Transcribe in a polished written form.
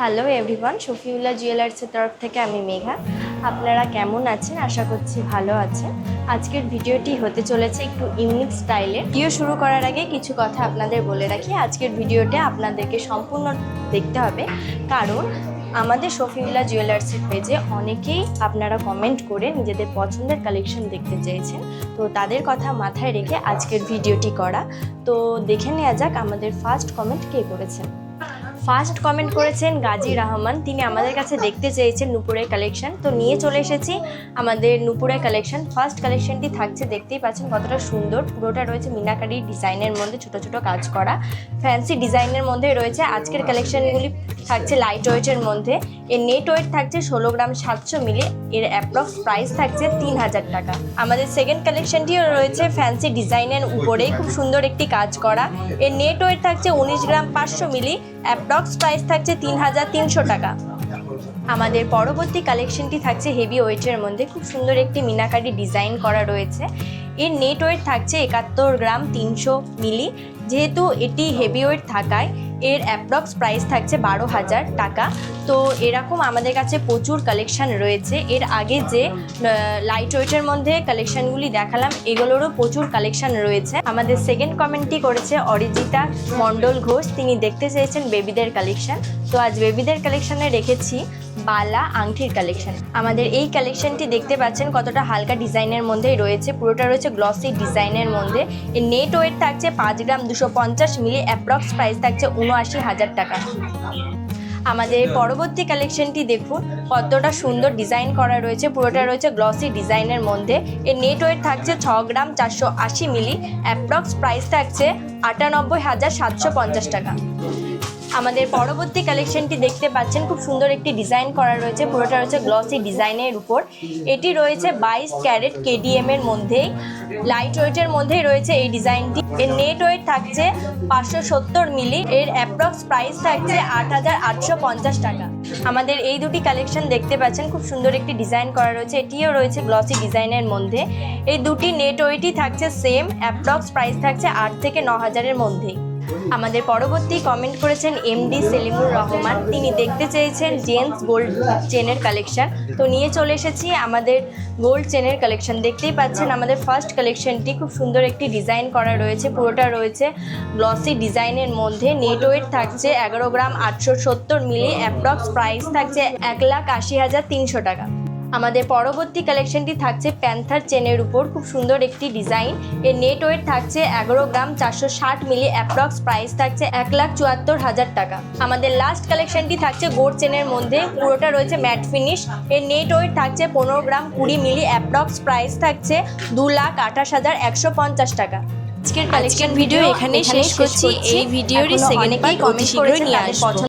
Hello everyone, Shafiullah জুয়েলার্সের তরফ থেকে আমি মেঘা। আপনারা কেমন আছেন? আশা করছি ভালো আছেন। আজকের ভিডিওটি হতে চলেছে একটু ইউনিক স্টাইলে। ভিডিও শুরু করার আগে কিছু কথা আপনাদের বলে রাখি। আজকের ভিডিওটা আপনাদেরকে সম্পূর্ণ দেখতে হবে, কারণ আমাদের শফিউল্লাহ জুয়েলার্সের পেজে অনেকেই আপনারা কমেন্ট করে নিজেদের পছন্দের কালেকশন দেখতে চেয়েছেন। তো তাদের কথা মাথায় রেখে আজকের ভিডিওটি করা। তো দেখে নেওয়া যাক আমাদের ফার্স্ট কমেন্ট কে করেছেন। ফার্স্ট কমেন্ট করেছেন গাজী রহমান। তিনি আমাদের কাছে দেখতে চেয়েছেন নুপুরের কালেকশন। তো নিয়ে চলে এসেছি আমাদের নুপুরের কালেকশন। ফার্স্ট কালেকশনটি থাকছে, দেখতেই পাচ্ছেন কতটা সুন্দর। পুরোটা রয়েছে মিনাকারি ডিজাইনের মধ্যে ছোট ছোট কাজ করা, ফ্যান্সি ডিজাইনের মধ্যে রয়েছে। আজকের কালেকশনগুলি থাকছে লাইট ওয়েটের মধ্যে। এর নেট ওয়েট থাকছে 16 গ্রাম 700 মিলি। এর অ্যাপ্রক্স প্রাইস থাকছে 3000 টাকা। আমাদের সেকেন্ড কালেকশনটিও রয়েছে ফ্যান্সি ডিজাইনের উপরে, খুব সুন্দর একটি কাজ করা। এর নেট ওয়েট থাকছে 19 গ্রাম 500 মিলি। অ্যাপ্রক্স প্রাইস থাকছে 3300 টাকা। আমাদের পরবর্তী কালেকশনটি থাকছে হেভি ওয়েটের মধ্যে, খুব সুন্দর একটি মিনাকারি ডিজাইন করা রয়েছে। এর নেট ওয়েট থাকছে 71 গ্রাম 300 মিলি। যেহেতু এটি হেভি ওয়েট থাকায় এর অ্যাপ্রক্স প্রাইস থাকছে 12,000 টাকা। তো এরকম আমাদের কাছে প্রচুর কালেকশান রয়েছে। এর আগে যে লাইট ওয়েটের মধ্যে কালেকশানগুলি দেখালাম, এগুলোরও প্রচুর কালেকশান রয়েছে। আমাদের সেকেন্ড কমেন্টটি করেছে অরিজিতা মণ্ডল ঘোষ। তিনি দেখতে চেয়েছেন বেবিদের কালেকশান। তো আজ বেবিদের কালেকশানে রেখেছি বালা আংটির কালেকশন। আমাদের এই কালেকশনটি দেখতে পাচ্ছেন কতটা হালকা ডিজাইনের মধ্যেই রয়েছে। পুরোটা রয়েছে গ্লসি ডিজাইনের মধ্যে। এর নেট ওয়েট থাকছে 5 গ্রাম 250 মিলি। অ্যাপ্রক্স প্রাইস থাকছে 79,000 টাকা। আমাদের পরবর্তী কালেকশনটি দেখুন কতটা সুন্দর ডিজাইন করা রয়েছে। পুরোটা রয়েছে গ্লসি ডিজাইনের মধ্যে। এর নেট ওয়েট থাকছে 6 গ্রাম 480 মিলি। অ্যাপ্রক্স প্রাইস থাকছে 98,750 টাকা। আমাদের পরবর্তী কালেকশনটি দেখতে পাচ্ছেন খুব সুন্দর একটি ডিজাইন করা রয়েছে। পুরোটা রয়েছে গ্লসি ডিজাইনের উপর। এটি রয়েছে 22 ক্যারেট কেডিএম এর মধ্যেই, লাইট ওয়েটের মধ্যেই রয়েছে এই ডিজাইনটি। এর নেট ওয়েট থাকছে 570 মিলি। এর অ্যাপ্রক্স প্রাইস থাকছে 8,850 টাকা। আমাদের এই দুটি কালেকশন দেখতে পাচ্ছেন, খুব সুন্দর একটি ডিজাইন করা রয়েছে। এটিও রয়েছে গ্লসি ডিজাইনের মধ্যে। এই দুটি নেট ওয়েটই থাকছে সেম। অ্যাপ্রক্স প্রাইস থাকছে 8 থেকে 9,000-এর মধ্যেই। আমাদের পরবর্তী কমেন্ট করেছেন এমডি সেলিমুর রহমান। তিনি দেখতে চেয়েছেন জেন্টস গোল্ড চেনের কালেকশন। তো নিয়ে চলে এসেছি আমাদের গোল্ড চেনের কালেকশন। দেখতেই পাচ্ছেন আমাদের ফার্স্ট কালেকশনটি খুব সুন্দর একটি ডিজাইন করা রয়েছে। পুরোটা রয়েছে গ্লসি ডিজাইনের মধ্যে। নেট ওয়েট থাকছে 11 গ্রাম 870 মিলি। অ্যাপ্রক্স প্রাইস থাকছে 1,80,300 টাকা। আমাদের পরবর্তী কালেকশনটি থাকছে প্যান্থার চেনের উপর, খুব সুন্দর একটি ডিজাইন। এর নেট ওয়েট থাকছে 11 গ্রাম 460 মিলি। অ্যাপ্রক্স প্রাইস থাকছে 1,74,000 টাকা। আমাদের লাস্ট কালেকশনটি থাকছে গোল্ড চেনের মধ্যে। পুরোটা রয়েছে ম্যাট ফিনিশ। এর নেট ওয়েট থাকছে 15 গ্রাম 20 মিলি। অ্যাপ্রক্স প্রাইস থাকছে 2,28,150 টাকা। আজকের কালেকশন ভিডিও এখানেই শেষ করছি। এই ভিডিওরই সেকেন্ড পার্ট অতি শীঘ্রই নিয়ে আসবো।